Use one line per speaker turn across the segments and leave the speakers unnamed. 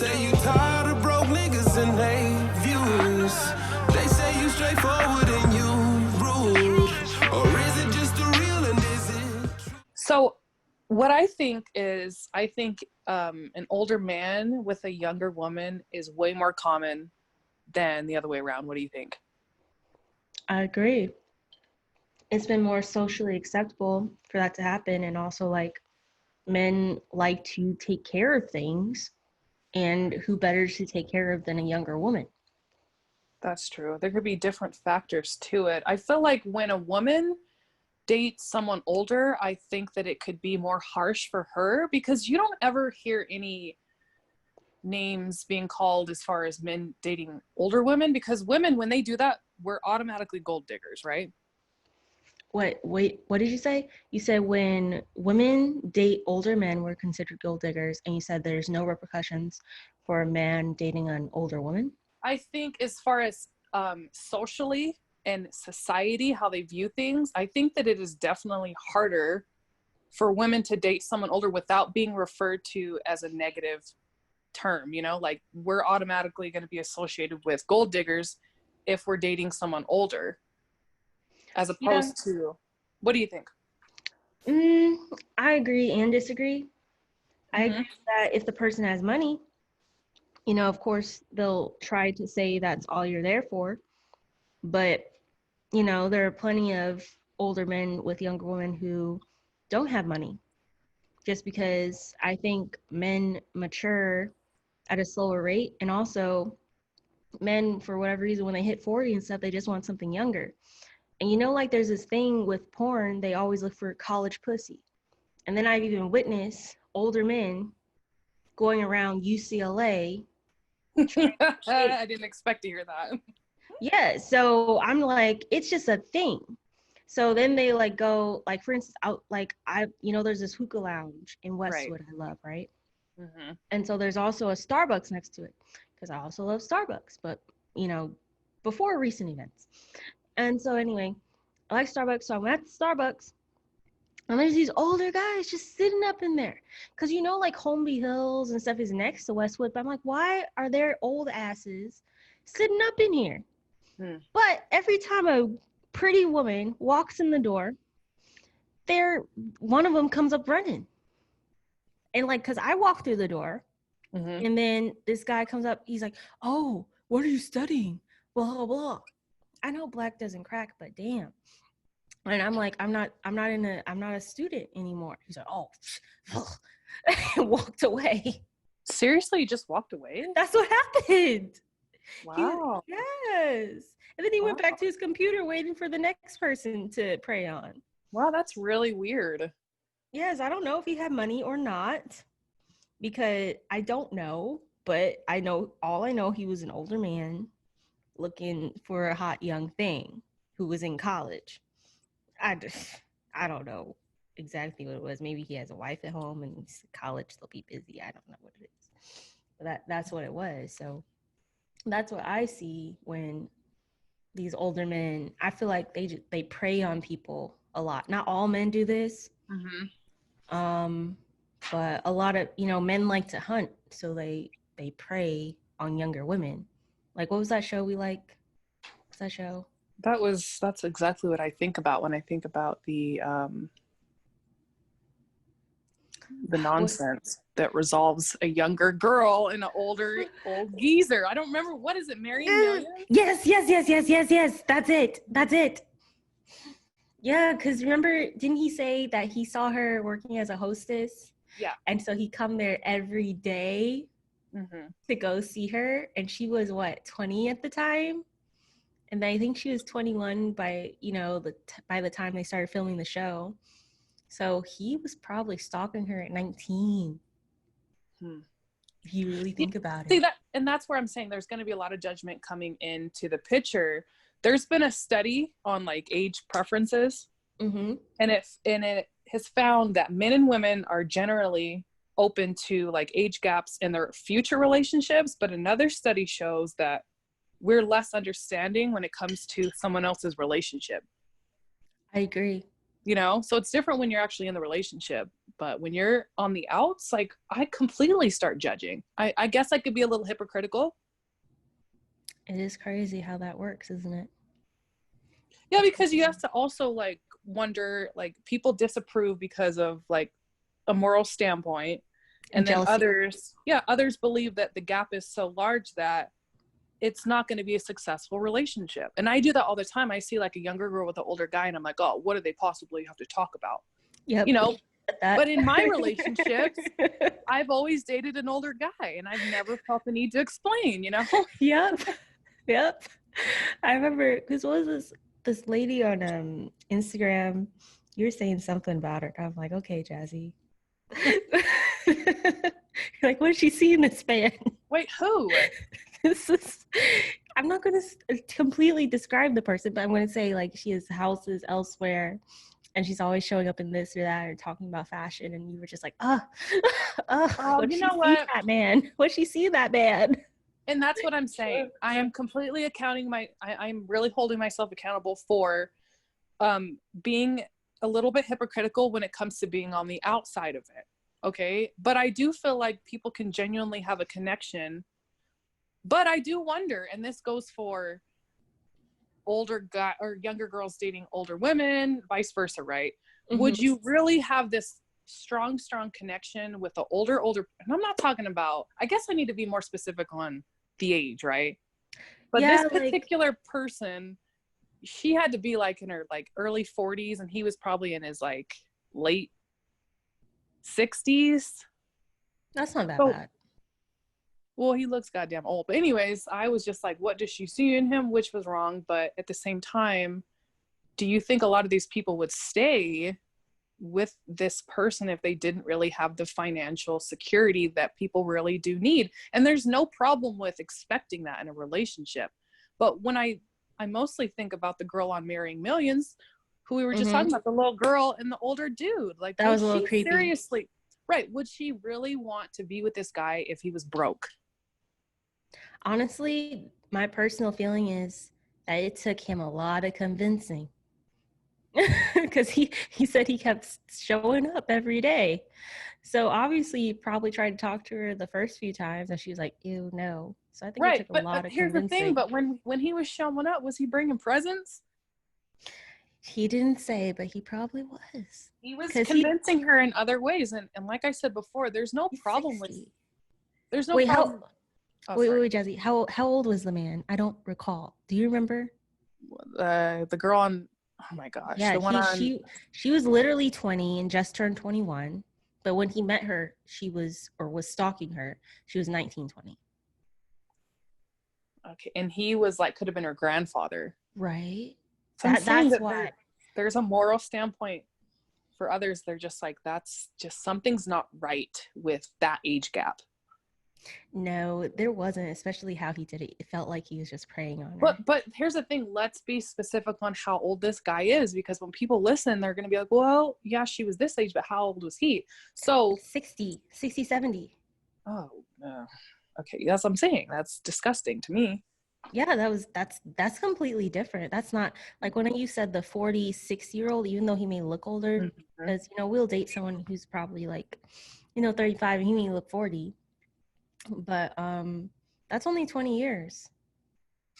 say you tired of broke niggas and they views. They say you straightforward and you rude. Or is it just the real and is it true?
So what I think is, an older man with a younger woman is way more common than the other way around. What do you think?
I agree. It's been more socially acceptable for that to happen. And also, like, men like to take care of things, and who better to take care of than a younger woman?
That's true. There could be different factors to it. I feel like when a woman dates someone older, I think that it could be more harsh for her, because you don't ever hear any names being called as far as men dating older women, because women, when they do that, we're automatically gold diggers, right?
Wait, what did you say? You said when women date older men, we're considered gold diggers, and you said there's no repercussions for a man dating an older woman?
I think as far as socially and society, how they view things, I think that it is definitely harder for women to date someone older without being referred to as a negative term. Like, we're automatically going to be associated with gold diggers if we're dating someone older, as opposed to, what do you think?
I agree and disagree. I agree that if the person has money, of course, they'll try to say that's all you're there for. But, there are plenty of older men with younger women who don't have money, just because I think men mature at a slower rate. And also, men, for whatever reason, when they hit 40 and stuff, they just want something younger. And like there's this thing with porn, they always look for college pussy. And then I've even witnessed older men going around UCLA.
I didn't expect to hear that.
Yeah, so I'm like, it's just a thing. So then they like go, like, for instance, out, like, there's this hookah lounge in Westwood I love, right? Mm-hmm. And so there's also a Starbucks next to it, because I also love Starbucks, but before recent events. And so anyway, I like Starbucks, so I'm at the Starbucks, and there's these older guys just sitting up in there. Because like Holmby Hills and stuff is next to Westwood, but I'm like, why are there old asses sitting up in here? But every time a pretty woman walks in the door, one of them comes up running. And like, because I walk through the door, and then this guy comes up, he's like, oh, what are you studying? Blah, blah, blah. I know black doesn't crack, but damn. And I'm like, I'm not a student anymore. He's like, oh, and walked away.
Seriously, you just walked away?
That's what happened.
Wow.
Yes. And then he went back to his computer waiting for the next person to prey on.
Wow, that's really weird.
Yes, I don't know if he had money or not, because I don't know, but I know he was an older man looking for a hot young thing who was in college. I don't know exactly what it was. Maybe he has a wife at home and he's in college, they'll be busy. I don't know what it is. But that's what it was. So that's what I see when these older men, I feel like they prey on people a lot. Not all men do this. But a lot of, men like to hunt, so they prey on younger women. Like, what was that show we like? What's that show?
That's exactly what I think about when I think about the nonsense that resolves a younger girl and an old geezer. I don't remember, what is it, Marion Million?
Yes. That's it. Yeah, because remember, didn't he say that he saw her working as a hostess?
Yeah.
And so he come there every day to go see her. And she was, 20 at the time? And I think she was 21 by, by the time they started filming the show. So he was probably stalking her at 19. If you really think about it.
And that's where I'm saying there's going to be a lot of judgment coming into the picture. There's been a study on like age preferences, and it has found that men and women are generally open to like age gaps in their future relationships. But another study shows that we're less understanding when it comes to someone else's relationship.
I agree.
So it's different when you're actually in the relationship, But when you're on the outs, like I completely start judging. I guess I could be a little hypocritical.
It is crazy how that works, isn't it?
Yeah, because you have to also like wonder, like people disapprove because of like a moral standpoint. And then
jealousy.
others believe that the gap is so large that it's not going to be a successful relationship. And I do that all the time. I see like a younger girl with an older guy and I'm like, oh, what do they possibly have to talk about?
Yep.
You know,
That.
but in my relationships, I've always dated an older guy and I've never felt the need to explain, you know?
Yep. Yep. I remember, because what was this lady on Instagram, you were saying something about her. I'm like, okay, Jazzy. Like, what did she see in this man?
Wait, who?
This is, I'm not going to completely describe the person, but I'm going to say like she has houses elsewhere and she's always showing up in this or that or talking about fashion. And you were just like, what
you know what?
That man? What she see that man?
And that's what I'm saying. I am completely I'm really holding myself accountable for being a little bit hypocritical when it comes to being on the outside of it. Okay. But I do feel like people can genuinely have a connection. But I do wonder, and this goes for older guy or younger girls dating older women, vice versa, right? Mm-hmm. Would you really have this strong connection with the older, and I'm not talking about, I guess I need to be more specific on the age, right? But this particular person, she had to be like in her like early 40s and he was probably in his like late 60s.
That's not that bad.
Well, he looks goddamn old. But anyways, I was just like, what does she see in him? Which was wrong. But at the same time, do you think a lot of these people would stay with this person if they didn't really have the financial security that people really do need? And there's no problem with expecting that in a relationship. But when I mostly think about the girl on Marrying Millions, who we were just talking about, the little girl and the older dude. Like,
that was a little creepy.
Seriously, right? Would she really want to be with this guy if he was broke?
Honestly, my personal feeling is that it took him a lot of convincing. Because he said he kept showing up every day. So obviously he probably tried to talk to her the first few times and she was like, ew, no. So I think it took a lot of convincing. Here's the thing,
but when he was showing up, was he bringing presents?
He didn't say, but he probably was.
He was convincing her in other ways. And like I said before, there's no problem
60.
with, there's no problem.
Wait, Jazzy, how old was the man? I don't recall. Do you remember?
The girl on, oh my gosh.
Yeah, she was literally 20 and just turned 21. But when he met her, she was stalking her, she was 19, 20.
Okay, and he was like, could have been her grandfather.
Right.
So that's why there's a moral standpoint for others. They're just like, that's just, something's not right with that age gap.
No, there wasn't, especially how he did it. It felt like he was just preying on her.
But here's the thing. Let's be specific on how old this guy is, because when people listen, they're going to be like, well, yeah, she was this age, but how old was he? So
60, 70.
Oh, no. Okay. That's what I'm saying. That's disgusting to me.
Yeah, that's completely different. That's not like when you said the 46-year-old, even though he may look older, because, we'll date someone who's probably like, 35 and he may look 40. But that's only 20 years,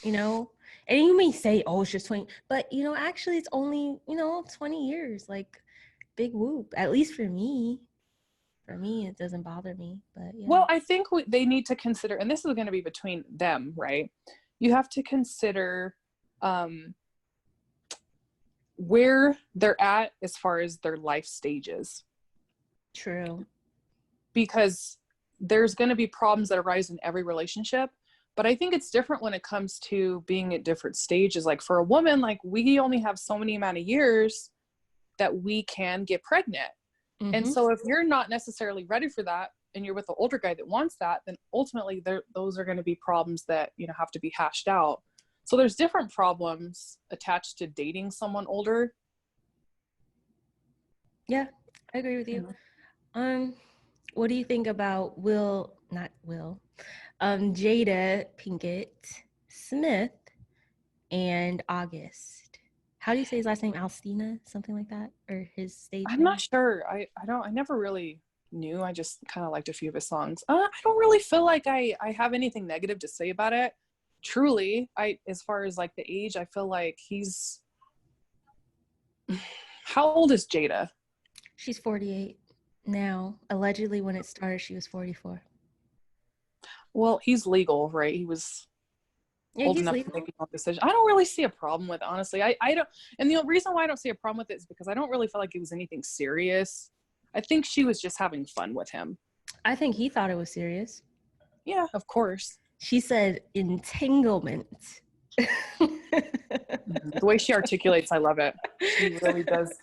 and you may say, oh, it's just 20, but actually it's only 20 years, like big whoop, at least for me it doesn't bother me. But yeah.
Well, I think they need to consider, and this is going to be between them, right? You have to consider where they're at as far as their life stages.
True.
Because there's going to be problems that arise in every relationship, but I think it's different when it comes to being at different stages. Like for a woman, like we only have so many amount of years that we can get pregnant. Mm-hmm. And so if you're not necessarily ready for that and you're with an older guy that wants that, then ultimately those are going to be problems that, have to be hashed out. So there's different problems attached to dating someone older.
Yeah, I agree with you. What do you think about Jada Pinkett Smith and August? How do you say his last name? Alstina, something like that, or his stage
I'm
name?
not sure. I never really knew. I just kind of liked a few of his songs. I don't really feel like I have anything negative to say about it. Truly, as far as like the age, I feel like he's how old is Jada?
She's 48 now. Allegedly, when it started, she was 44.
Well, he's legal, right? He was
Yeah,
old
he's
enough to
legal.
make his own decision. I don't really see a problem with it, honestly. I don't, and the reason why I don't see a problem with it is because I don't really feel like it was anything serious. I think she was just having fun with him.
I think he thought it was serious.
Yeah, of course.
She said entanglement.
The way she articulates, I love it. She really does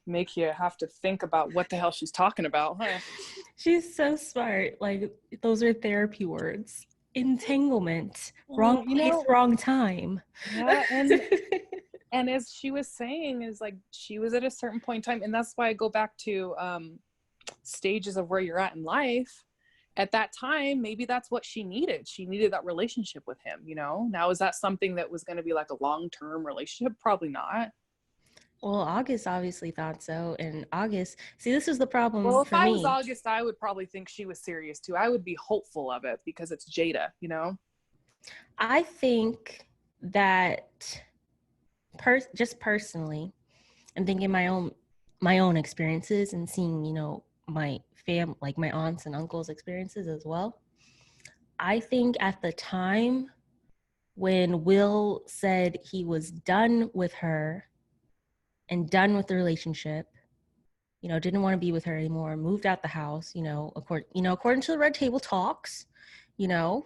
make you have to think about what the hell she's talking about, huh?
She's so smart. Like, those are therapy words. Entanglement. Wrong place, wrong time.
Yeah, and as she was saying, is like she was at a certain point in time, and that's why I go back to stages of where you're at in life. At that time, maybe that's what she needed. She needed that relationship with him, you know? Now, is that something that was going to be like a long-term relationship? Probably not.
Well, August obviously thought so. And August, see, this is the problem
Well, if
for
I
me.
was August, I would probably think she was serious too. I would be hopeful of it because it's Jada, you know?
I think that just personally, and thinking my own experiences and seeing, you know, my like my aunts and uncles' experiences as well. I think at the time when Will said he was done with her and done with the relationship, you know, didn't want to be with her anymore, moved out the house, you know, according to the Red Table Talks, you know,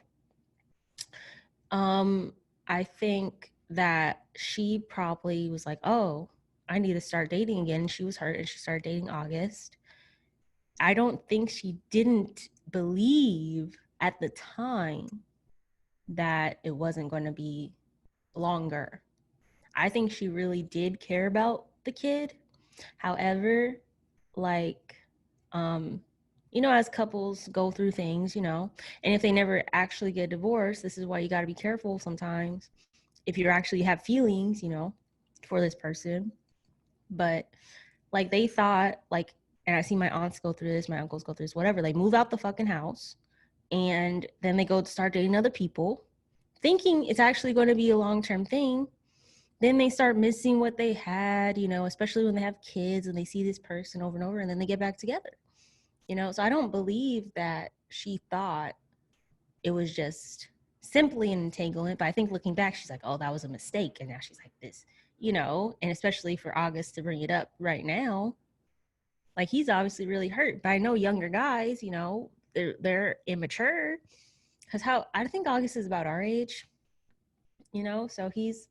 I think that she probably was like, oh, I need to start dating again. And she was hurt and she started dating August. I don't think she didn't believe at the time that it wasn't going to be longer. I think she really did care about the kid. However, like, you know, as couples go through things, you know, and if they never actually get divorced, this is why you got to be careful sometimes if you actually have feelings, you know, for this person. But like, they thought, like, and I see my aunts go through this, my uncles go through this, whatever. They move out the fucking house and then they go to start dating other people, thinking it's actually going to be a long-term thing. Then they start missing what they had, you know, especially when they have kids and they see this person over and over, and then they get back together, you know. So I don't believe that she thought it was just simply an entanglement. But I think looking back, she's like, oh, that was a mistake. And now she's like this, you know, and especially for August to bring it up right now, like, he's obviously really hurt. But I know younger guys, you know, they're immature, because I think August is about our age, you know. So he's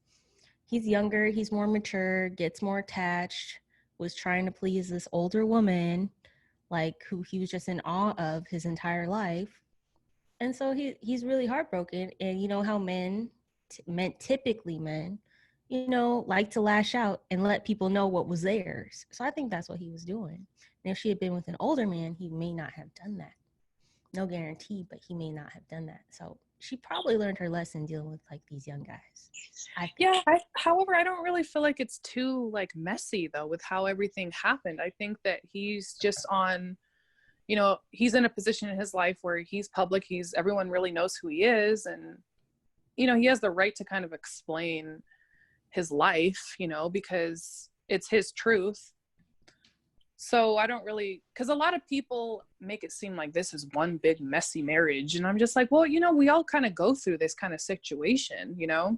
younger, he's more mature, gets more attached, was trying to please this older woman, like, who he was just in awe of his entire life. And so he's really heartbroken. And you know how typically men, you know, like to lash out and let people know what was theirs. So I think that's what he was doing. And if she had been with an older man, he may not have done that. No guarantee, but he may not have done that. So she probably learned her lesson dealing with like these young guys.
However, I don't really feel like it's too like messy though with how everything happened. I think that he's just on, you know, he's in a position in his life where he's public, everyone really knows who he is, and you know, he has the right to kind of explain his life, you know, because it's his truth. So I don't really, because a lot of people make it seem like this is one big messy marriage, and I'm just like, well, you know, we all kind of go through this kind of situation, you know.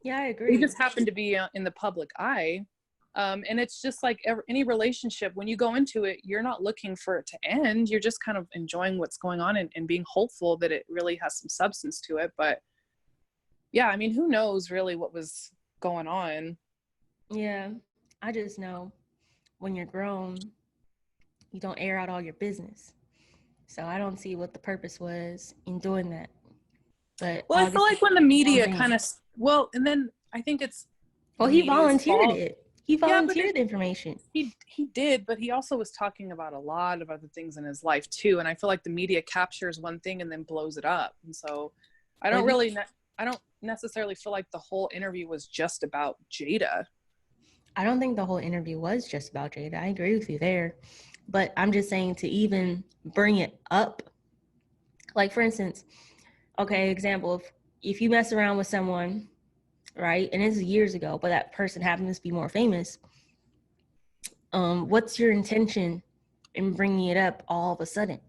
Yeah, I agree.
They just happen to be in the public eye. And it's just like any relationship, when you go into it, you're not looking for it to end. You're just kind of enjoying what's going on and being hopeful that it really has some substance to it. But yeah, I mean, who knows really what was going on?
Yeah, I just know when you're grown, you don't air out all your business. So I don't see what the purpose was in doing that. But
well, I feel like when the media kind of, well, and then I think it's,
well, he volunteered it. He volunteered the information.
He did, but he also was talking about a lot of other things in his life too. And I feel like the media captures one thing and then blows it up. And so I don't necessarily feel like the whole interview was just about Jada.
I don't think the whole interview was just about Jada. I agree with you there. But I'm just saying to even bring it up, like for instance, okay, example, if you mess around with someone, right, and this is years ago, but that person happens to be more famous, what's your intention in bringing it up all of a sudden?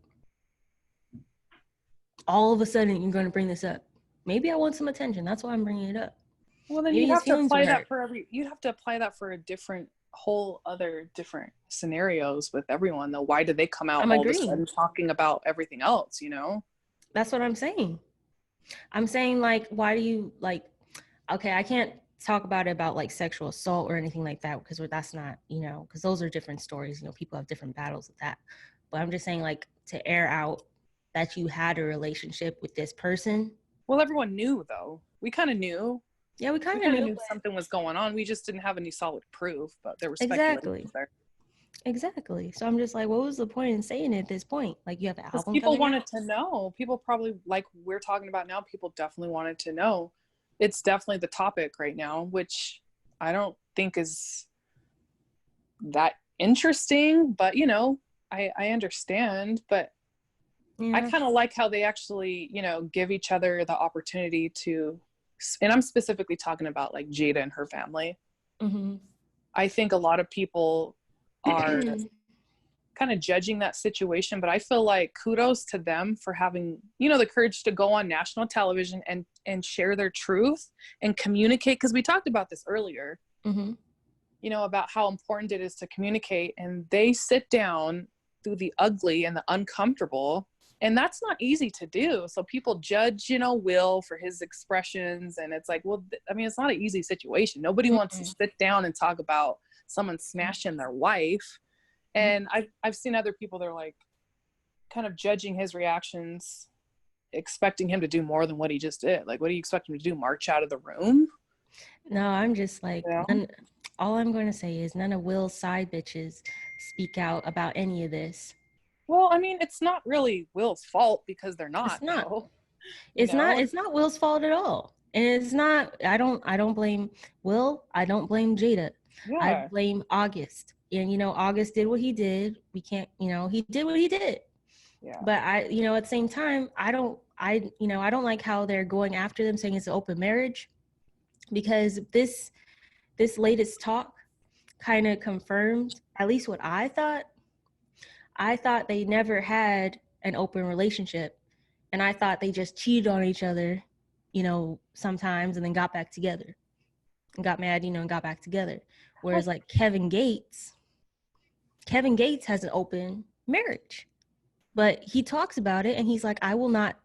All of a sudden, you're going to bring this up. Maybe I want some attention. That's why I'm bringing it up.
Well, then
Maybe
you
his
have to
feelings
apply
were
that
hurt.
for you'd have to apply that for a different whole other different scenarios with everyone though. Why do they come out
I'm
all of a
agreeing.
sudden talking about everything else, you know?
That's what I'm saying. I'm saying, like, why do you, like, okay, I can't talk about like sexual assault or anything like that because that's not, you know, because those are different stories. You know, people have different battles with that. But I'm just saying, like, to air out that you had a relationship with this person.
Well, everyone knew though. We kind of knew.
Yeah, we
We
kind of
kind of
knew.
knew something was going on. We just didn't have any solid proof, but there was
Exactly.
speculation there.
Exactly. So I'm just like, what was the point in saying it at this point? Like, you have an
Because
album
people
coming out?
wanted to know. People probably, like we're talking about now, people definitely wanted to know. It's definitely the topic right now, which I don't think is that interesting, but you know, I understand. But I
Yeah.
kind of like how they actually, you know, give each other the opportunity to, and I'm specifically talking about like Jada and her family.
Mm-hmm.
I think a lot of people are kind of judging that situation, but I feel like kudos to them for having, you know, the courage to go on national television and share their truth and communicate, because we talked about this earlier,
Mm-hmm.
you know, about how important it is to communicate, and they sit down through the ugly and the uncomfortable, and that's not easy to do. So people judge, you know, Will for his expressions, and it's like, well, I mean, it's not an easy situation. Nobody wants to sit down and talk about someone smashing their wife. And I've seen other people that are like kind of judging his reactions, expecting him to do more than what he just did. Like, what do you expect him to do? March out of the room?
No, I'm just like,
You know?
all I'm going to say is none of Will's side bitches speak out about any of this.
Well, I mean, it's not really Will's fault because they're not.
It's not.
Though.
It's
You know?
not. It's not Will's fault at all. And it's not. I don't blame Will. I don't blame Jada. I
Yeah.
blame August. And you know, August did what he did. We can't. You know, he did what he did.
Yeah.
But I, you know, at the same time, I don't like how they're going after them, saying it's an open marriage, because this latest talk kind of confirmed at least what I thought. I thought they never had an open relationship, and I thought they just cheated on each other, you know, sometimes, and then got back together and got mad, you know, and got back together. Whereas like Kevin Gates has an open marriage, but he talks about it and he's like, I will not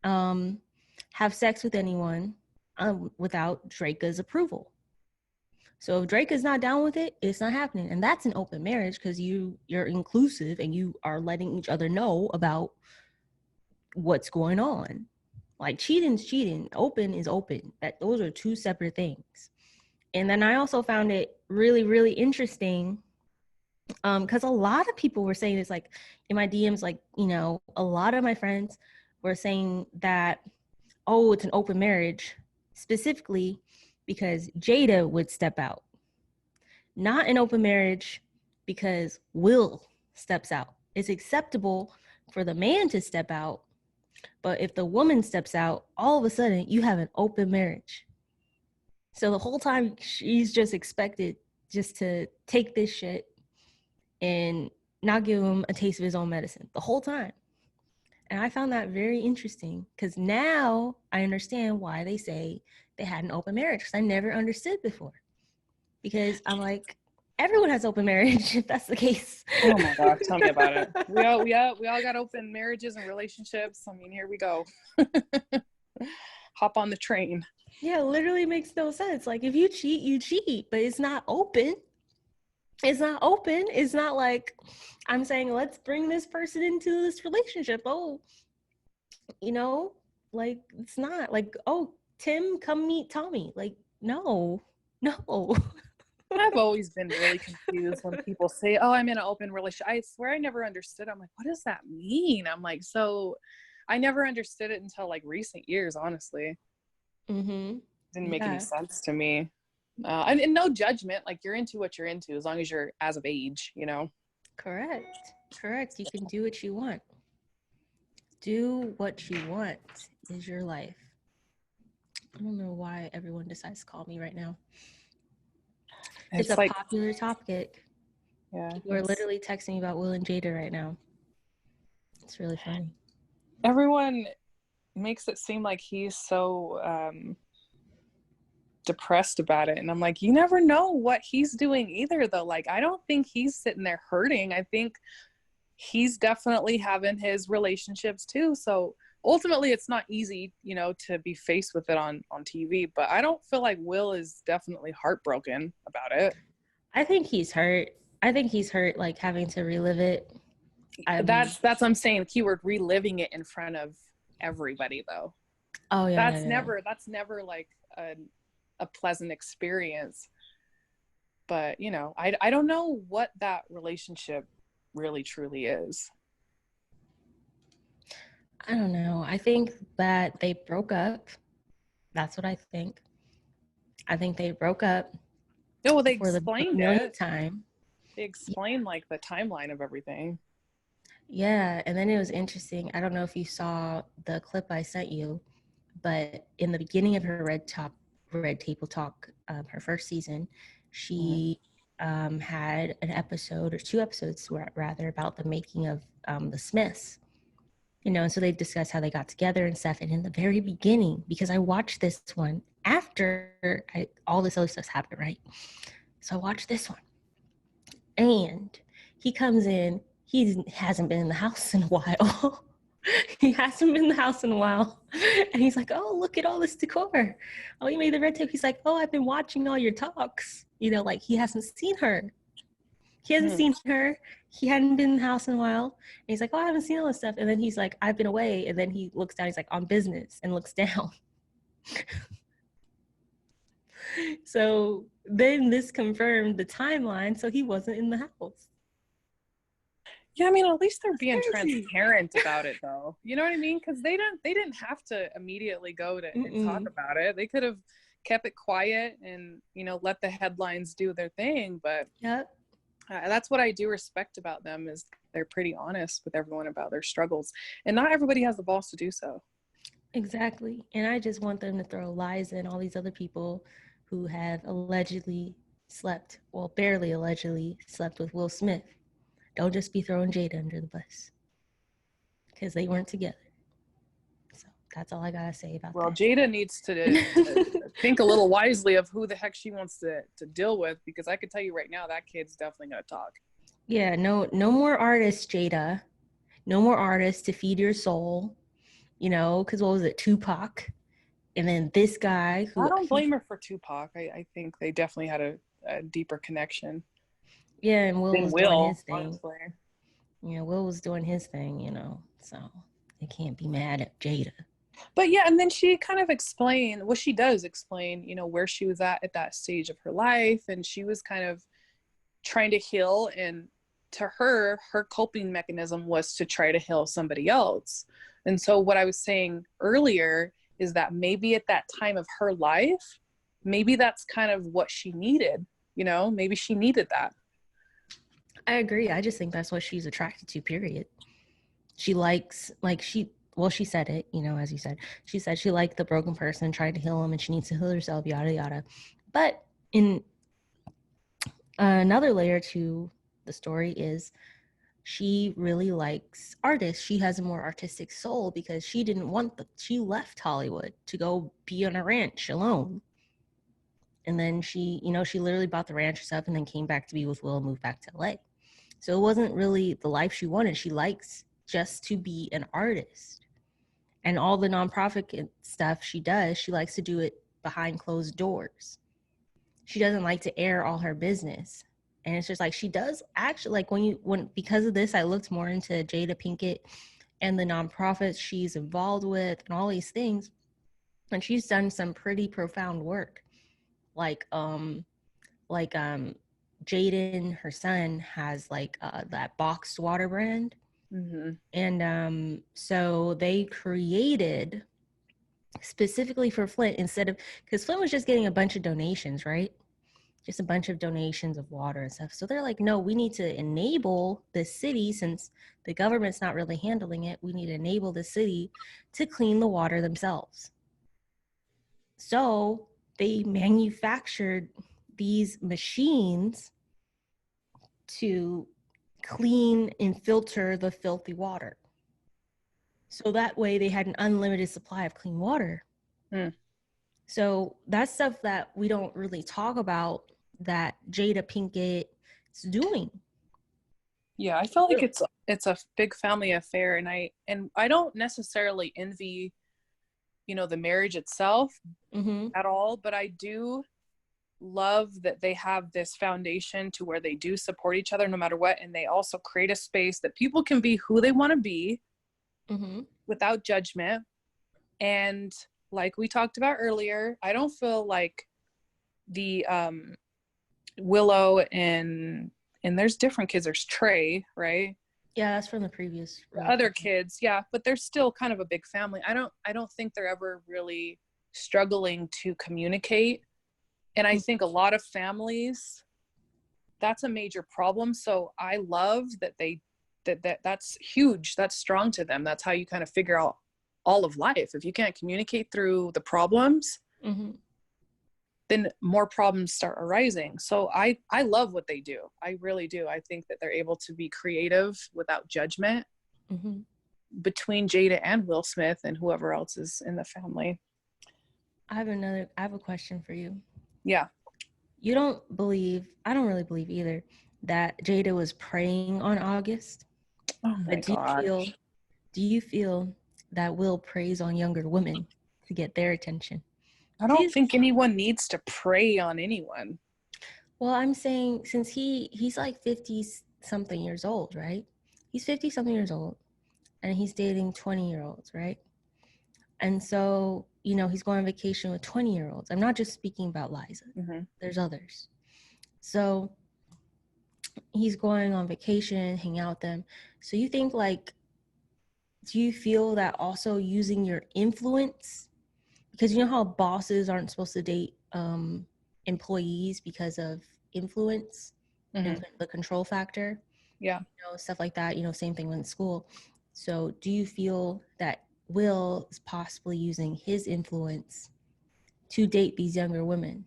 have sex with anyone without Drake's approval. So if Drake is not down with it, it's not happening. And that's an open marriage because you're inclusive and you are letting each other know about what's going on. Like, cheating's cheating, open is open. Those are two separate things. And then I also found it really, really interesting because a lot of people were saying this, like in my DMs, like, you know, a lot of my friends were saying that, oh, it's an open marriage, specifically because Jada would step out. Not an open marriage because Will steps out. It's acceptable for the man to step out, but if the woman steps out, all of a sudden you have an open marriage. So the whole time she's just expected just to take this shit and not give him a taste of his own medicine the whole time. And I found that very interesting because now I understand why they say they had an open marriage, because I never understood before. Because I'm like, everyone has open marriage if that's the case.
Oh my God, tell me about it. We all got open marriages and relationships. I mean, here we go. Hop on the train.
Yeah, literally makes no sense. Like, if you cheat, you cheat, but it's not open. It's not open. It's not like I'm saying, let's bring this person into this relationship. Oh, you know, like, it's not like, oh, Tim, come meet Tommy. Like, no.
I've always been really confused when people say, oh, I'm in an open relationship. I swear I never understood. I'm like, what does that mean? I'm like, so I never understood it until like recent years, honestly.
Mm-hmm.
Didn't make any sense to me. And no judgment. Like, you're into what you're into as long as you're as of age, you know?
Correct. You can do what you want. Do what you want is your life. I don't know why everyone decides to call me right now. It's a
like,
popular topic.
yeah.
People are literally texting me about Will and Jada right now. It's really funny.
Everyone makes it seem like he's so depressed about it. And I'm like, you never know what he's doing either, though. Like, I don't think he's sitting there hurting. I think he's definitely having his relationships too. So ultimately, it's not easy, you know, to be faced with it on TV. But I don't feel like Will is definitely heartbroken about it.
I think he's hurt. Like having to relive it.
That's what I'm saying. The keyword, reliving it in front of everybody, though.
Oh yeah.
That's never like a pleasant experience. But you know, I don't know what that relationship really truly is.
I don't know. I think that they broke up. That's what I think. I think they broke up.
No, well, they explained it.
Time.
They explained like the timeline of everything.
Yeah, and then it was interesting. I don't know if you saw the clip I sent you, but in the beginning of her Red Table Talk, her first season, she had an episode or 2 episodes rather about the making of the Smiths. You know, and so they discussed how they got together and stuff. And in the very beginning, because I watched this one after all this other stuff happened, right? So I watched this one. And he comes in, he hasn't been in the house in a while. And he's like, oh, look at all this decor. Oh, you made the red tape. He's like, oh, I've been watching all your talks. You know, like he hasn't seen her. He hadn't been in the house in a while. And he's like, oh, I haven't seen all this stuff. And then he's like, I've been away. And then he looks down. He's like, on business, and looks down. So then this confirmed the timeline. So he wasn't in the house.
Yeah, I mean, at least they're being transparent about it, though. You know what I mean? Because they didn't have to immediately go to and talk about it. They could have kept it quiet and, you know, let the headlines do their thing. But
yep.
That's what I do respect about them, is they're pretty honest with everyone about their struggles. And not everybody has the balls to do so.
Exactly. And I just want them to throw Liza and all these other people who have barely allegedly slept with Will Smith. Don't just be throwing Jada under the bus, because they weren't together. So that's all I gotta say about that.
Well, Jada needs to think a little wisely of who the heck she wants to deal with, because I can tell you right now that kid's definitely gonna talk.
Yeah, no more artists, Jada. No more artists to feed your soul. You know, because what was it, Tupac? And then this guy who...
I don't blame her for Tupac. I think they definitely had a deeper connection.
Yeah, and Will was doing his thing.
Honestly.
Yeah, Will was doing his thing, you know, so they can't be mad at Jada.
But yeah, and then she kind of explained, well, she does explain, you know, where she was at that stage of her life, and she was kind of trying to heal, and to her coping mechanism was to try to heal somebody else. And so what I was saying earlier is that maybe at that time of her life, maybe that's kind of what she needed, you know, maybe she needed that.
I agree. I just think that's what she's attracted to, period. She likes, she said it, you know, as you said, she said she liked the broken person, tried to heal him, and she needs to heal herself, yada, yada. But in another layer to the story is she really likes artists. She has a more artistic soul, because she she left Hollywood to go be on a ranch alone. And then she literally bought the ranch stuff and then came back to be with Will and moved back to LA. So it wasn't really the life she wanted. She likes just to be an artist. And all the nonprofit stuff she does, she likes to do it behind closed doors. She doesn't like to air all her business. And it's just like, she does actually, like because of this, I looked more into Jada Pinkett and the nonprofits she's involved with and all these things. And she's done some pretty profound work. Jaden, her son, has that boxed water brand. Mm-hmm. And so they created specifically for Flint, because Flint was just getting a bunch of donations, right? just a bunch of donations of water and stuff. So they're like, no, we need to enable the city, since the government's not really handling it. We need to enable the city to clean the water themselves. So they manufactured these machines to clean and filter the filthy water. So that way they had an unlimited supply of clean water. So that's stuff that we don't really talk about that Jada Pinkett is doing.
Yeah, I feel like it's a big family affair, and I don't necessarily envy, the marriage itself at all, but I do love that they have this foundation to where they do support each other no matter what, and they also create a space that people can be who they want to be without judgment. And like we talked about earlier, I don't feel like the Willow and there's different kids. There's Trey, right?
Yeah, that's from the previous.
Other kids, yeah, but they're still kind of a big family. I don't think they're ever really struggling to communicate. And I think a lot of families, that's a major problem. So I love that that's huge. That's strong to them. That's how you kind of figure out all of life. If you can't communicate through the problems, then more problems start arising. So I love what they do. I really do. I think that they're able to be creative without judgment between Jada and Will Smith and whoever else is in the family.
I have a question for you.
Yeah.
I don't really believe either that Jada was preying on August.
Oh my God.
Do you feel that Will preys on younger women to get their attention?
I don't think anyone needs to prey on anyone.
Well, I'm saying since he's like 50 something years old, right? He's 50 something years old and he's dating 20-year-olds, right? And so, he's going on vacation with 20-year-olds. I'm not just speaking about Liza. There's others. So he's going on vacation, hang out with them. So you think do you feel that also using your influence, because you know how bosses aren't supposed to date employees because of influence and the control factor?
Yeah.
Stuff like that, same thing in school. So do you feel that Will is possibly using his influence to date these younger women?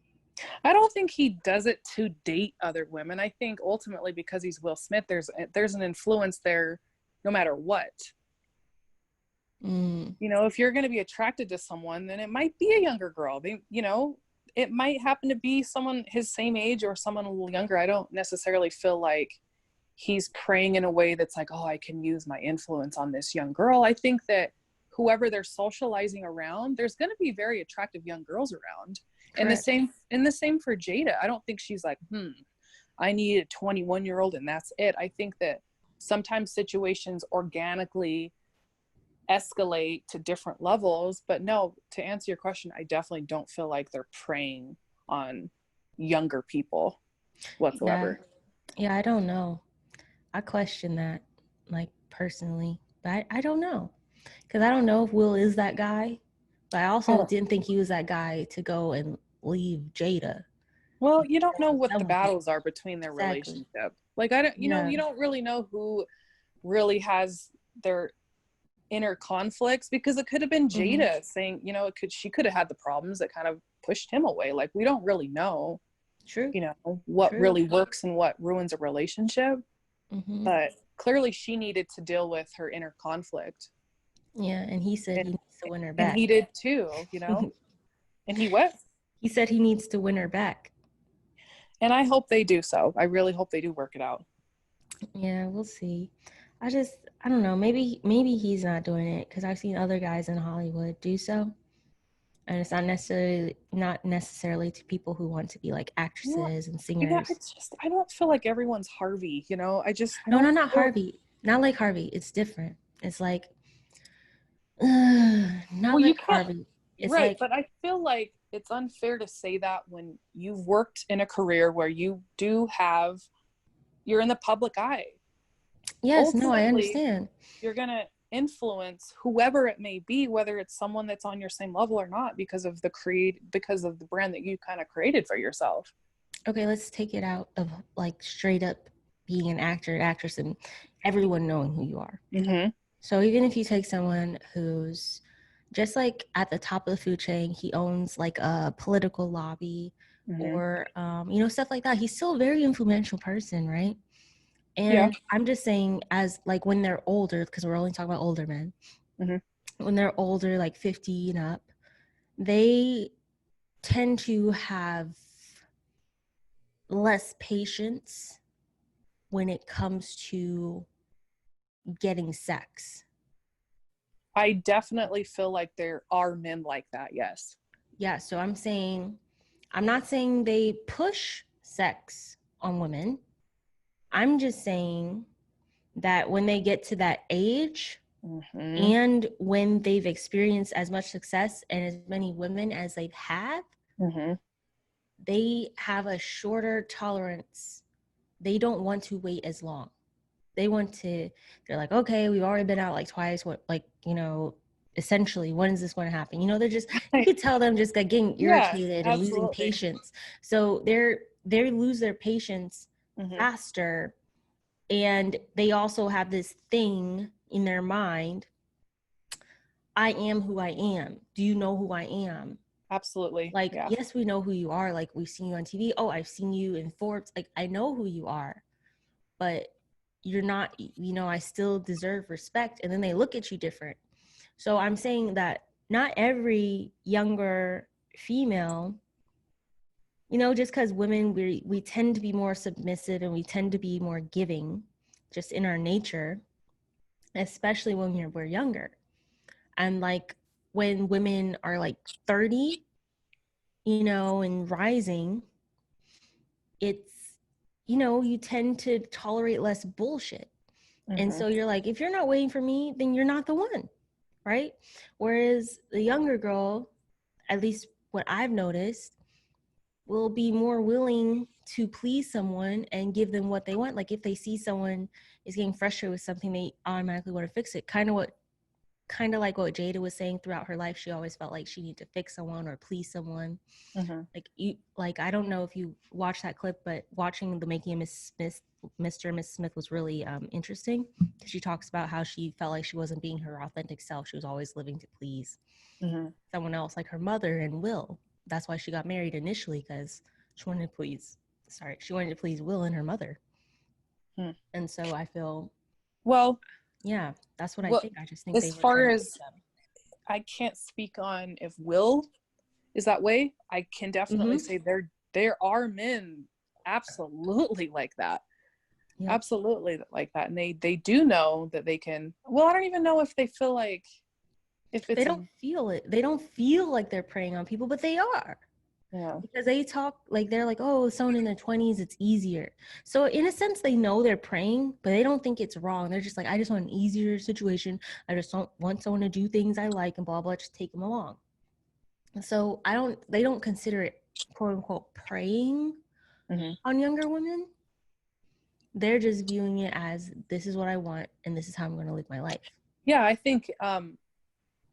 I don't think he does it to date other women. I think ultimately because he's Will Smith, there's an influence there no matter what. If you're going to be attracted to someone, then it might be a younger girl. It might happen to be someone his same age or someone a little younger. I don't necessarily feel like he's preying in a way that's like, oh, I can use my influence on this young girl. I think that whoever they're socializing around, there's going to be very attractive young girls around. Correct. And the same for Jada. I don't think she's like, I need a 21-year-old and that's it. I think that sometimes situations organically escalate to different levels, but no, to answer your question, I definitely don't feel like they're preying on younger people whatsoever.
Yeah, I don't know. I question that, personally, but I don't know. Because I don't know if Will is that guy, but I also didn't think he was that guy to go and leave Jada.
Well, you don't know what the battles are between their relationship. Like, I don't, you don't really know who really has their inner conflicts, because it could have been Jada saying, she could have had the problems that kind of pushed him away. Like, we don't really know, what really works and what ruins a relationship. But clearly she needed to deal with her inner conflict.
Yeah, and he said he needs to win her back.
And he did too, and he what?
He said he needs to win her back.
And I hope they do so. I really hope they do work it out.
Yeah, we'll see. I don't know. Maybe he's not doing it because I've seen other guys in Hollywood do so. And it's not necessarily to people who want to be like actresses and singers.
Yeah, it's just, I don't feel like everyone's Harvey,
No, not Harvey. Not like Harvey. It's different. It's like, not like Harvey. It's
right, but I feel like it's unfair to say that when you've worked in a career where you're in the public eye.
Yes, ultimately, no, I understand.
You're going to influence whoever it may be, whether it's someone that's on your same level or not, because of the brand that you kind of created for yourself.
Okay, let's take it out of like straight up being an actor and actress and everyone knowing who you are.
Mm-hmm.
So even if you take someone who's just like at the top of the food chain, he owns like a political lobby
Mm-hmm.
or stuff like that. He's still a very influential person, right?
Yeah.
And I'm just saying, as like when they're older, because we're only talking about older men,
Mm-hmm.
when they're older, like 50 and up, they tend to have less patience when it comes to getting sex.
I definitely feel like there are men like that. Yes.
Yeah, so I'm not saying they push sex on women. I'm just saying that when they get to that age
Mm-hmm.
and when they've experienced as much success and as many women as they've had,
Mm-hmm.
they have a shorter tolerance. They don't want to wait as long. They're like, okay, we've already been out like twice. What, like, essentially, when is this going to happen? They're just, you could tell them just like getting
Yeah,
irritated and losing
absolutely.
patience. So they lose their patience
Mm-hmm.
faster. And they also have this thing in their mind. I am who I am. Do you know who I am?
Absolutely.
Like,
Yeah.
yes, we know who you are. Like, we've seen you on TV. Oh, I've seen you in Forbes. Like, I know who you are, but you're not, I still deserve respect. And then they look at you different. So I'm saying that not every younger female, just because women, we tend to be more submissive and we tend to be more giving just in our nature, especially when we're younger. And like when women are like 30, and rising, it's, you tend to tolerate less bullshit.
Mm-hmm.
And so you're like, if you're not waiting for me, then you're not the one, right? Whereas the younger girl, at least what I've noticed, will be more willing to please someone and give them what they want. Like if they see someone is getting frustrated with something, they automatically want to fix it. Kind of like what Jada was saying throughout her life. She always felt like she needed to fix someone or please someone.
Mm-hmm.
I don't know if you watched that clip, but watching the making of Mr. and Miss Smith was really interesting, because she talks about how she felt like she wasn't being her authentic self. She was always living to please
Mm-hmm.
someone else, like her mother and Will. That's why she got married initially, because she wanted to please Will and her mother.
Hmm.
And so I feel,
Well,
yeah, that's what I think. I just think they
as
were
far
trying to
as I can't speak on if Will is that way. I can definitely say there are men absolutely like that.
Yep.
Absolutely like that. And they do know that they can, well, I don't even know if they feel like, if it's
They don't feel it. They don't feel like they're preying on people, but they are.
yeah.
Because they talk like they're like, oh, someone in their 20s, it's easier. So in a sense, they know they're praying, but they don't think it's wrong. They're just like, I just want an easier situation. I just don't want someone to do things I like and blah, blah, just take them along. So they don't consider it quote unquote preying on younger women. They're just viewing it as, this is what I want and this is how I'm going to live my life.
Yeah, I think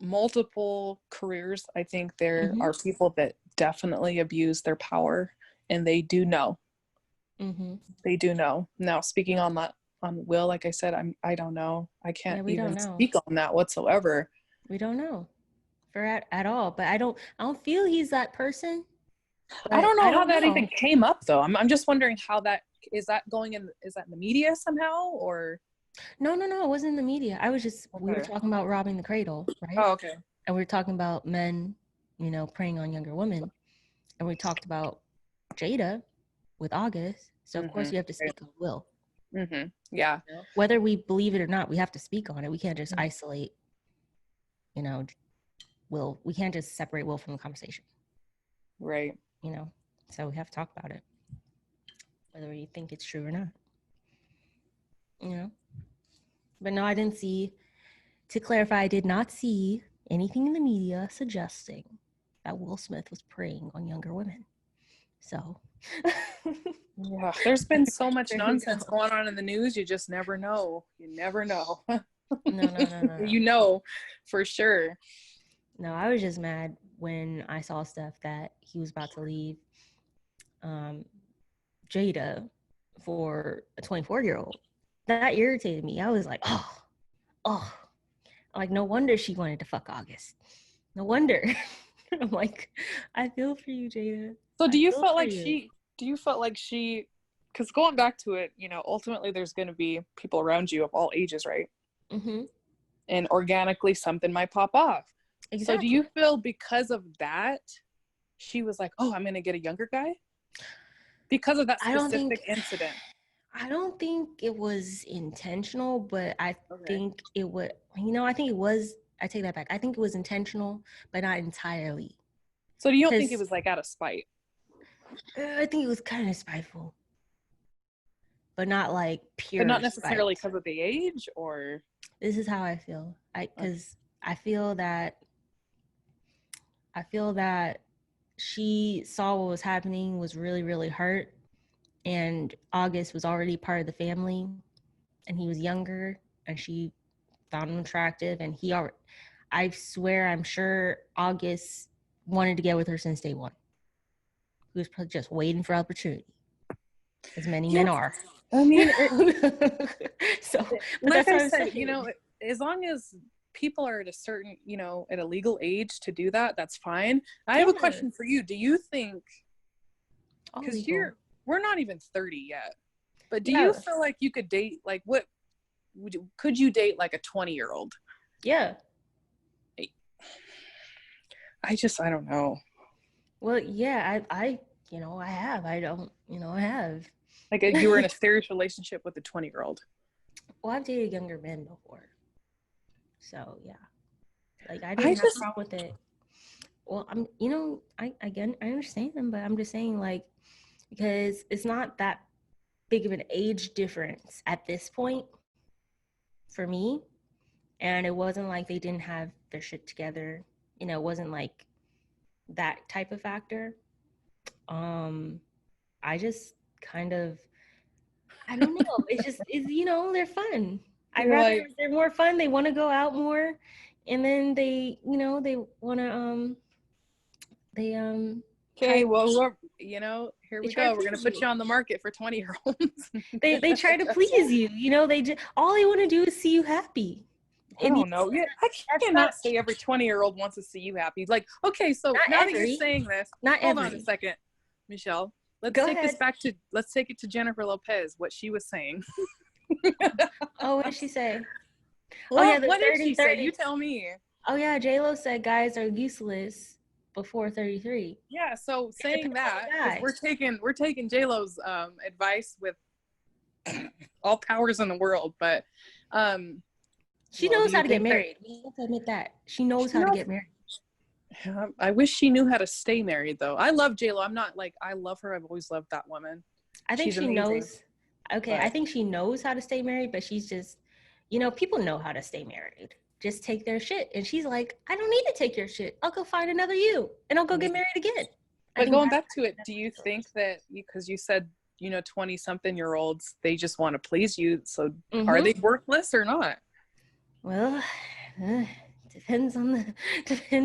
multiple careers. I think there are people that definitely abuse their power, and they do know. They do know. Now, speaking on that, on Will, like I said, I don't know. I can't even speak on that whatsoever.
We don't know at all. But I don't feel he's that person.
I don't know how that even came up though. I'm just wondering how that is that going in. Is that in the media somehow or?
No, it wasn't in the media. We were talking about robbing the cradle, right?
Oh, okay.
And we were talking about men, preying on younger women. And we talked about Jada with August. So of course we have to speak on Will.
Yeah.
Whether we believe it or not, we have to speak on it. We can't just isolate, Will. We can't just separate Will from the conversation.
Right.
So we have to talk about it, whether we think it's true or not. But no, I didn't see, to clarify, I did not see anything in the media suggesting that Will Smith was preying on younger women. So
yeah, there's been so much nonsense going on in the news. You just never know. You never know.
No.
You know, for sure.
No, I was just mad when I saw stuff that he was about to leave Jada for a 24-year-old. That irritated me. I was like, oh, like, no wonder she wanted to fuck August. No wonder. I'm like, I feel for you, Jada.
So
I
do you
feel
feel
for
like
you.
because going back to it, ultimately there's going to be people around you of all ages, right?
Mm-hmm.
And organically something might pop off.
Exactly.
So do you feel because of that, she was like, oh, I'm going to get a younger guy? Because of that specific incident.
I don't think it was intentional, but I
Okay.
think it would, I think it was, I take that back. I think it was intentional, but not entirely.
So you don't think it was like out of spite?
I think it was kind of spiteful, but not like pure.
But not necessarily
spite.
because of the age, or?
This is how I feel. Because I feel that she saw what was happening, was really, really hurt, and August was already part of the family, and he was younger, and she found him attractive, and I swear, I'm sure August wanted to get with her since day one. He was probably just waiting for opportunity, as many men are.
I mean,
so
like I said, as long as people are at a certain, at a legal age to do that, that's fine. I have a question for you. Do you think, because we're not even 30 yet, but do you feel like you could date, like, could you date like a 20-year-old?
Yeah.
I don't know.
Well, yeah, I have. I have.
Like, you were in a serious relationship with a 20-year-old.
Well, I've dated younger men before. So, yeah. Like, I didn't have a problem with it. Well, I understand them, but I'm just saying, like, because it's not that big of an age difference at this point for me. And it wasn't like they didn't have their shit together. It wasn't like that type of factor. I just kind of, I don't know. They're fun. They're more fun. They want to go out more, and then they want to
okay, well, here we go. We're gonna put you on the market for 20-year-olds.
they try to please you. All they want to do is see you happy.
I don't know. Yeah, I cannot say every 20-year-old wants to see you happy. Like, okay, so now that you're saying this, hold on a second, Michelle. Let's take it to Jennifer Lopez, what she was saying.
Oh, what did she say?
What did she say? You tell me.
Oh yeah, J-Lo said guys are useless before 33.
Yeah, so saying that, we're taking J-Lo's advice with all powers in the world, but
she knows how to get married. We have to admit that. She knows how to get married.
I wish she knew how to stay married, though. I love J-Lo. I'm not like, I love her. I've always loved that woman.
I think she knows. Okay, I think she knows how to stay married, but she's just, people know how to stay married. Just take their shit. And she's like, I don't need to take your shit. I'll go find another you, and I'll go get married again.
But going back to it, do you think that, because you said, 20-something-year-olds, they just want to please you. So are they worthless or not?
Well, depends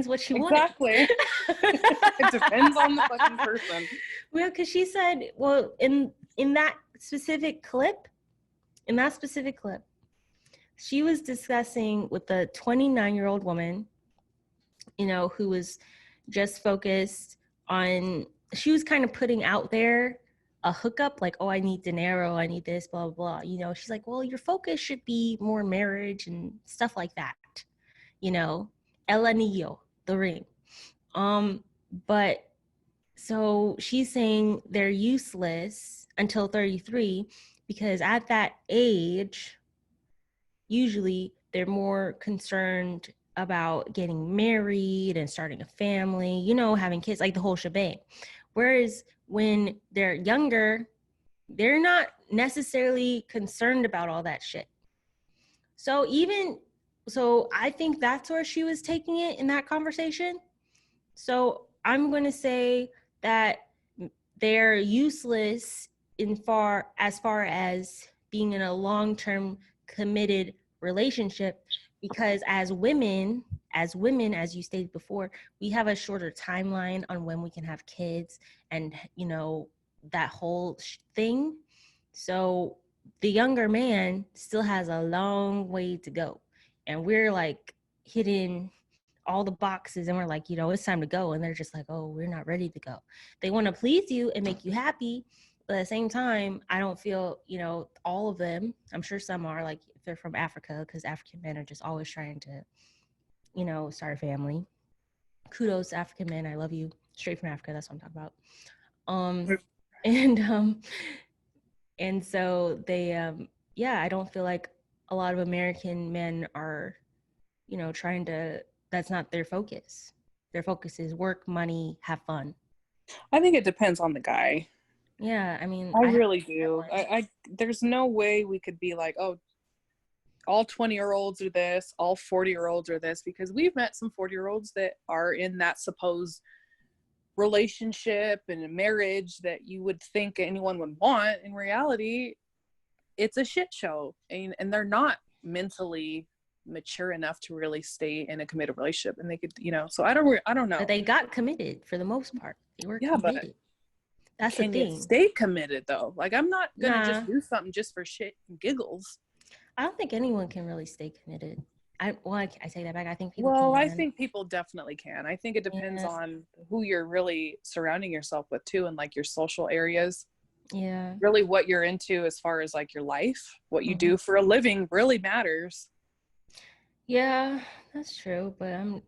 what you want.
Exactly. It depends on the fucking person.
Well, because she said, in that specific clip, she was discussing with a 29-year-old woman, who was just focused on, she was kind of putting out there a hookup, like, oh, I need dinero, I need this, blah, blah, blah. She's like, well, your focus should be more marriage and stuff like that. El anillo, the ring. But so she's saying they're useless until 33 because at that age, usually they're more concerned about getting married and starting a family, having kids, like the whole shebang. Whereas when they're younger, they're not necessarily concerned about all that shit. So I think that's where she was taking it in that conversation. So I'm going to say that they're useless as far as being in a long-term committed relationship, because as women, as you stated before, we have a shorter timeline on when we can have kids and, that whole thing. So the younger man still has a long way to go. And we're like hitting all the boxes and we're like, it's time to go. And they're just like, oh, we're not ready to go. They want to please you and make you happy. But at the same time, I don't feel, all of them, I'm sure some are like, if they're from Africa, because African men are just always trying to, start a family. Kudos to African men. I love you. Straight from Africa. That's what I'm talking about. And so they, I don't feel like a lot of American men are, trying to, that's not their focus. Their focus is work, money, have fun.
I think it depends on the guy.
Yeah, I mean,
I really do. I there's no way we could be like, oh, all 20-year-olds are this, all 40-year-olds are this, because we've met some 40-year-olds that are in that supposed relationship and a marriage that you would think anyone would want. In reality, it's a shit show, and they're not mentally mature enough to really stay in a committed relationship, and they could, so I don't know.
But they got committed for the most part. They were committed. But that's the thing. Can you
stay committed though? Like, I'm not gonna just do something just for shit and giggles.
I don't think anyone can really stay committed. I take that back. I think people
can. I think people definitely can. I think it depends on who you're really surrounding yourself with too, and like your social areas.
Yeah.
Really what you're into as far as like your life, what you do for a living really matters.
Yeah, that's true. But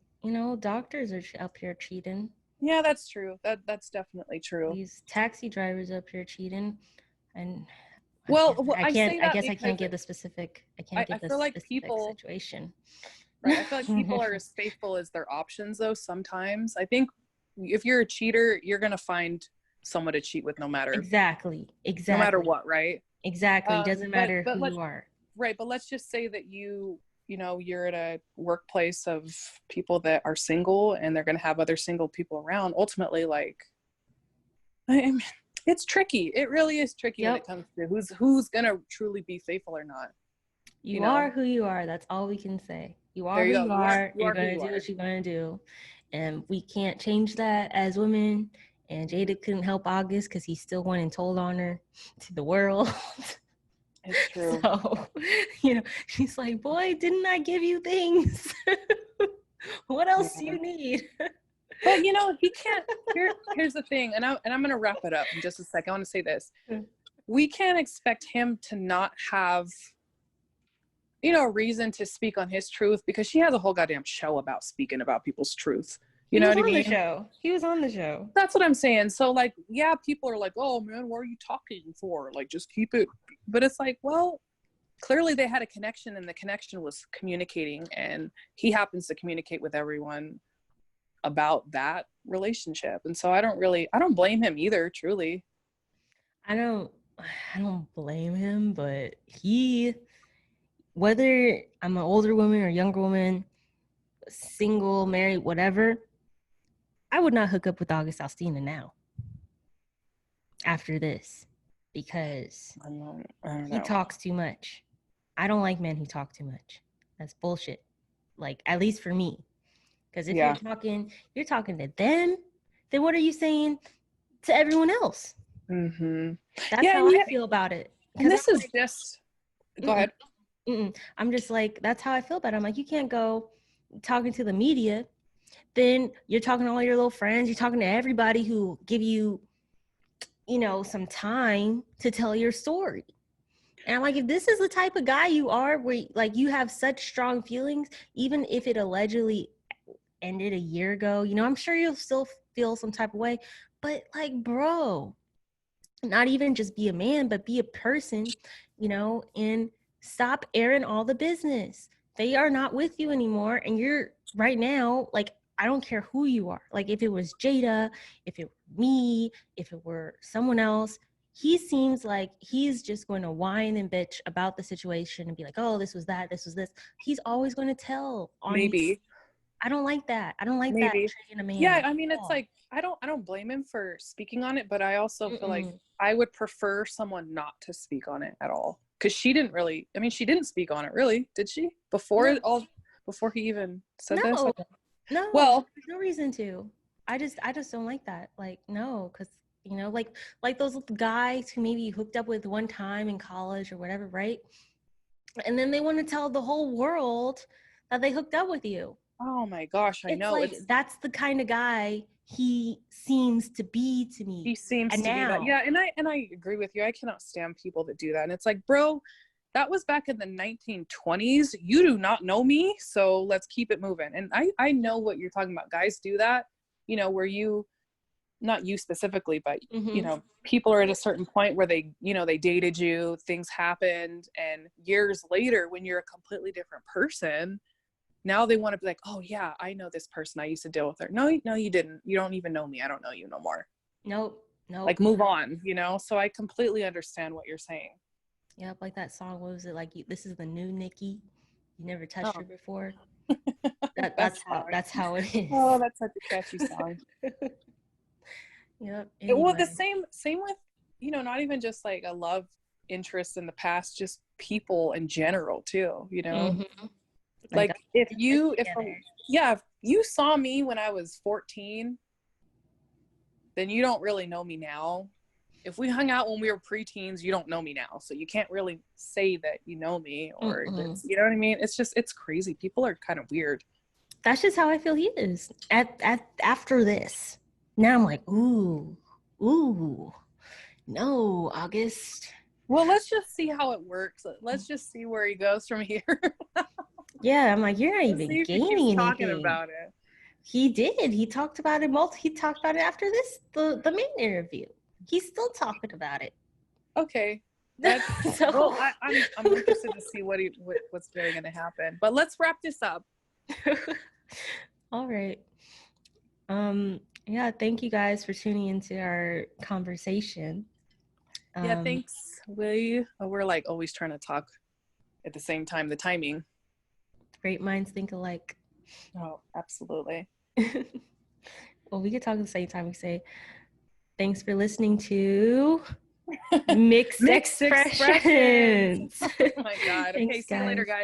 doctors are up here cheating.
Yeah, that's true. That's definitely true.
These taxi drivers up here cheating, and
I
guess I can't give the specific. I can't give the specific situation.
Right. I feel like people are as faithful as their options, though. Sometimes I think if you're a cheater, you're gonna find someone to cheat with, no matter
exactly,
no matter what, right?
Exactly. It doesn't matter who you are.
Right, but let's just say that you're at a workplace of people that are single, and they're gonna have other single people around. Ultimately, like, it's tricky. It really is tricky when it comes to who's gonna truly be faithful or not.
You are who you are. That's all we can say. You are who you are. You're gonna do what you're gonna do, and we can't change that as women. And Jada couldn't help August because he still went and told on her to the world.
It's true.
So, she's like, boy, didn't I give you things? What else do you need?
But he can't. Here's the thing, and I'm gonna wrap it up in just a second. I want to say this: we can't expect him to not have, a reason to speak on his truth, because she has a whole goddamn show about speaking about people's truth. You know what I mean?
He was on the show.
That's what I'm saying. So, like, yeah, people are like, oh man, what are you talking for? Like, just keep it. But it's like, well, clearly they had a connection, and the connection was communicating, and he happens to communicate with everyone about that relationship. And so I don't blame him either, truly.
I don't blame him, but whether I'm an older woman or younger woman, single, married, whatever, I would not hook up with August Alsina now after this, because
I don't know.
He talks too much. I don't like men who talk too much. That's bullshit. Like, at least for me. Because if you're talking to them, then what are you saying to everyone else?
Mm-hmm.
That's how I feel about it.
And this is just, go ahead.
I'm just like, that's how I feel about it. I'm like, you can't go talking to the media, then you're talking to all your little friends, you're talking to everybody who give you, some time to tell your story. And I'm like, if this is the type of guy you are, where like you have such strong feelings, even if it allegedly ended a year ago, I'm sure you'll still feel some type of way, but like, bro, not even just be a man, but be a person, and stop airing all the business. They are not with you anymore. And you're right now, like, I don't care who you are. Like, if it was Jada, if it were me, if it were someone else, he seems like he's just going to whine and bitch about the situation and be like, oh, this was that, this was this. He's always going to tell.
Maybe.
I don't like that. I don't like that treating a man.
Yeah, I mean, it's like, I don't blame him for speaking on it, but I also feel like I would prefer someone not to speak on it at all. Because she didn't speak on it, really, did she? Before he even said this?
No, well, there's no reason to. I just don't like that. Like, no, because You know, like those guys who maybe you hooked up with one time in college or whatever, right? And then they want to tell the whole world that they hooked up with you.
Oh my gosh, I
It's
know.
like that's the kind of guy he seems to be to me.
He seems
And
to be that.
now-
Yeah, and I agree with you. I cannot stand people that do that. And it's like, bro, that was back in the 1920s. You do not know me, so let's keep it moving. And I know what you're talking about. Guys do that, you know, where you, not you specifically, but you know, people are at a certain point where they, you know, they dated you, things happened, and years later when you're a completely different person, now they want to be like, oh yeah, I know this person, I used to deal with her. No, you didn't. You don't even know me. I don't know you no more.
Nope.
Like, move on, you know? So I completely understand what you're saying.
Yep, like that song. What was it? Like, this is the new Nikki. You never touched her before. That's how it is.
Oh, that's such a catchy song.
Yep.
Well, the
Anyway.
same with, you know, not even just like a love interest in the past, just people in general too, you know? Like if you saw me when I was 14, then you don't really know me now. If we hung out when we were preteens, you don't know me now. So you can't really say that you know me, or this, you know what I mean? It's crazy. People are kind of weird.
That's just how I feel he is. After this. Now I'm like, ooh, no, August.
Well, let's just see how it works. Let's just see where he goes from here.
Yeah, I'm like, you're not even gaining anything.
Talking about it.
He did. He talked about it. He talked about it after this, the main interview. He's still talking about it.
Okay.
So
well, I'm interested to see what's really going to happen. But let's wrap this up.
All right. Yeah, thank you guys for tuning into our conversation.
Yeah, thanks. We're like always trying to talk at the same time, the timing.
Great minds think alike.
Oh, absolutely.
Well, we could talk at the same time. We say, thanks for listening to Mixed Expressions.
Oh my God. Okay,
Thanks,
see you later,
guys.
guys.